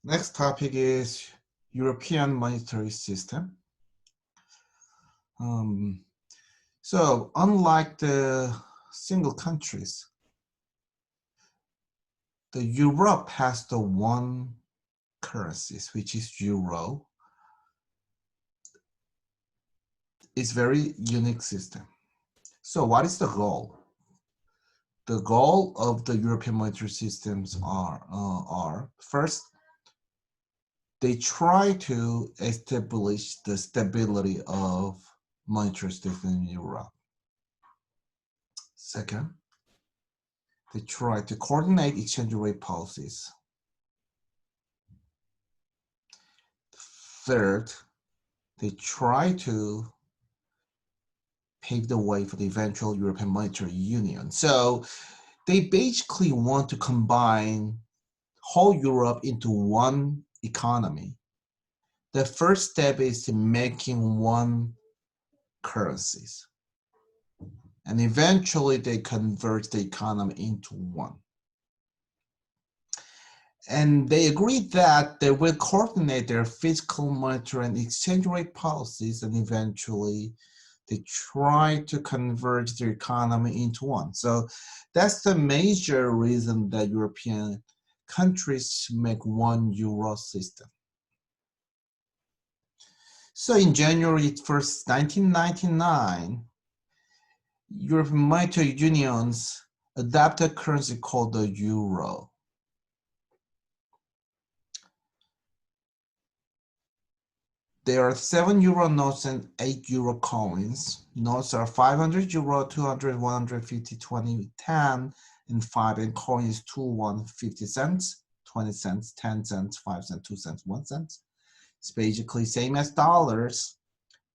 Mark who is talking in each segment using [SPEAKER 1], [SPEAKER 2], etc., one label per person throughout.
[SPEAKER 1] Next topic is European monetary system. Um, so unlike the single countries, the Europe has the one currencies, which is euro. It's very unique system. So what is the goal? The goal of the European monetary systems are first, they try to establish the stability of monetary system in Europe. Second, they try to coordinate exchange rate policies. Third, they try to pave the way for the eventual European Monetary Union. So they basically want to combine whole Europe into one economy. The first step is to making one currencies. And eventually they convert the economy into one. And they agreed that they will coordinate their fiscal, monetary, and exchange rate policies, and eventually they try to converge their economy into one. So that's the major reason that European countries make one euro system. So in January 1st, 1999, European monetary unions adopted a currency called the euro. There are 7 euro notes and 8 euro coins. Notes are 500 euro, 200, 150, 20, 10, and 5. And coin is 2, 1, 50 cents, 20 cents, 10 cents, 5 cents, 2 cents, 1 cent. It's basically same as dollars,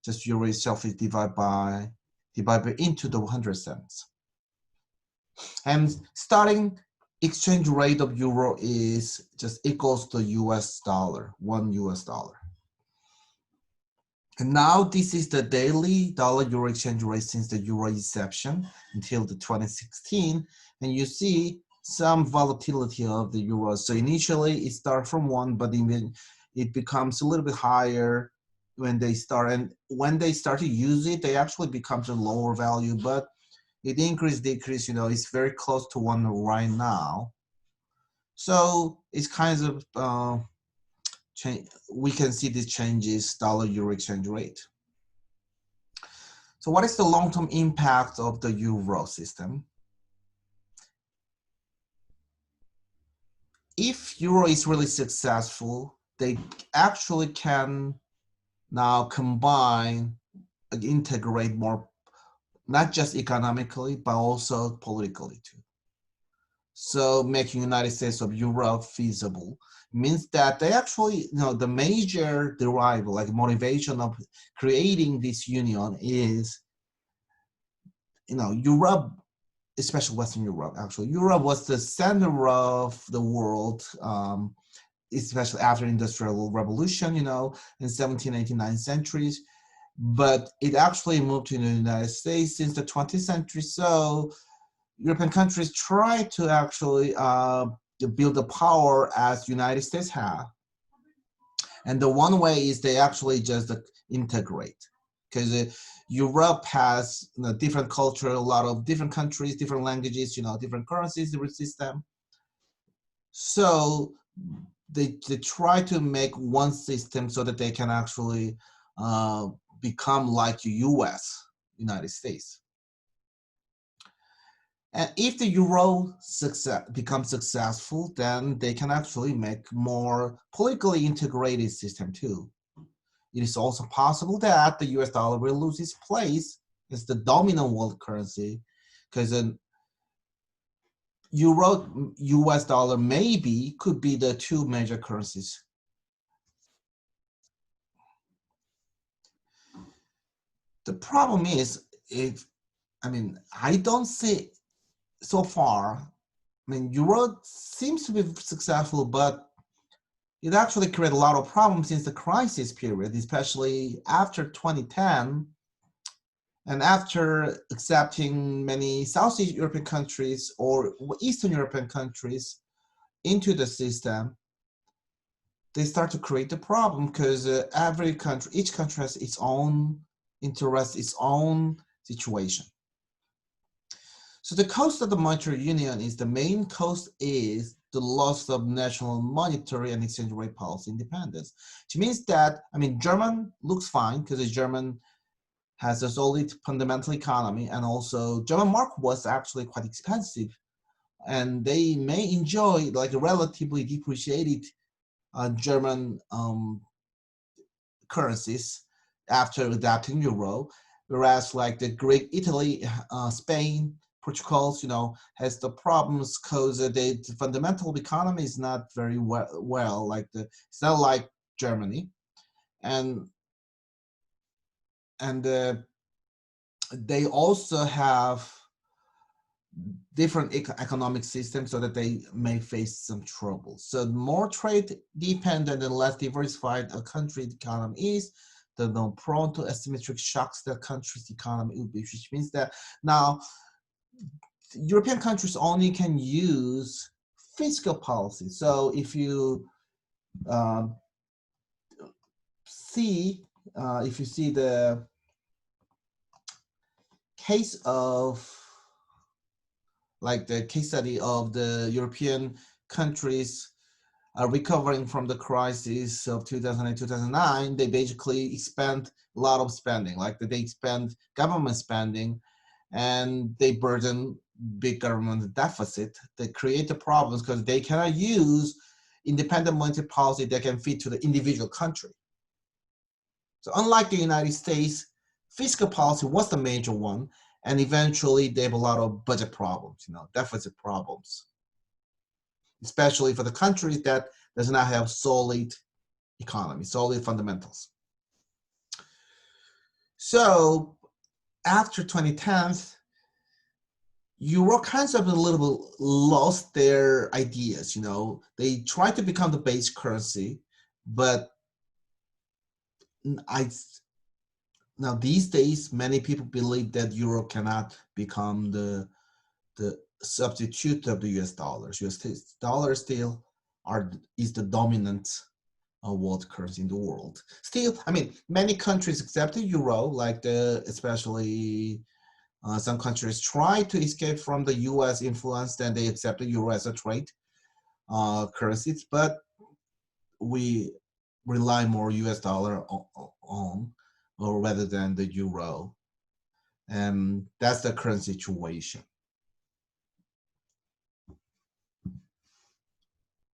[SPEAKER 1] just euro itself is divided into the 100 cents. And starting exchange rate of euro is just equals to US dollar, 1 US dollar. And now this is the daily dollar euro exchange rate since the euro inception until the 2016. And you see some volatility of the euro. So initially it starts from 1, but even it becomes a little bit higher when they start. And when they start to use it, they actually becomes a lower value, but it increase, decrease, it's very close to 1 right now. So it's kind of, we can see these changes, dollar euro exchange rate. So what is the long-term impact of the euro system? If euro is really successful, they actually can now combine and integrate more, not just economically, but also politically too. So making United States of Europe feasible means that they actually, the major drive, like motivation of creating this union is, Europe, especially Western Europe, actually. Europe was the center of the world, especially after Industrial Revolution, in 17th, 18th, 19th centuries. But it actually moved to the United States since the 20th century. So European countries try to actually to build the power as United States have. And the one way is they actually just integrate, because Europe has different culture, a lot of different countries, different languages, different currencies, different system. So they try to make one system so that they can actually become like the US, United States. And if the euro becomes successful, then they can actually make more politically integrated system too. It is also possible that the US dollar will lose its place as the dominant world currency, because an euro, US dollar maybe could be the two major currencies. The problem is, I don't see so far. Euro seems to be successful, but it actually created a lot of problems since the crisis period, especially after 2010, and after accepting many Southeast European countries or Eastern European countries into the system. they start to create a problem because every country, each country has its own interest, its own situation. So the cost of the monetary union is the main cost is the loss of national monetary and exchange rate policy independence, which means that, I mean, German looks fine because the German has a solid fundamental economy, and also German mark was actually quite expensive, and they may enjoy like a relatively depreciated German currencies after adapting euro, whereas like the Greek, Italy, Spain, Portugal, has the problems because the fundamental economy is not very well like it's not like Germany, and and they also have different economic systems so that they may face some trouble. So the more trade dependent and less diversified a country's economy is, the more prone to asymmetric shocks that country's economy will be, which means that now European countries only can use fiscal policy. So if you um, see, if you see the case of like the case study of the European countries recovering from the crisis of 2008, 2009, they basically spent a lot of spending, like they spend government spending and they burden big government deficit. They create the problems because they cannot use independent monetary policy that can fit to the individual country. So unlike the United States, fiscal policy was the major one, and eventually they have a lot of budget problems, deficit problems, especially for the countries that does not have solid economy, solid fundamentals. So after 2010, Euro kind of a little bit lost their ideas. They tried to become the base currency, but now these days many people believe that euro cannot become the substitute of the US dollars. US dollar still is the dominant world currency in the world. Still, I mean, many countries accept the euro, like especially some countries try to escape from the US influence, then they accept the euro as a trade currencies, but we rely more US dollar on or rather than the euro. And that's the current situation.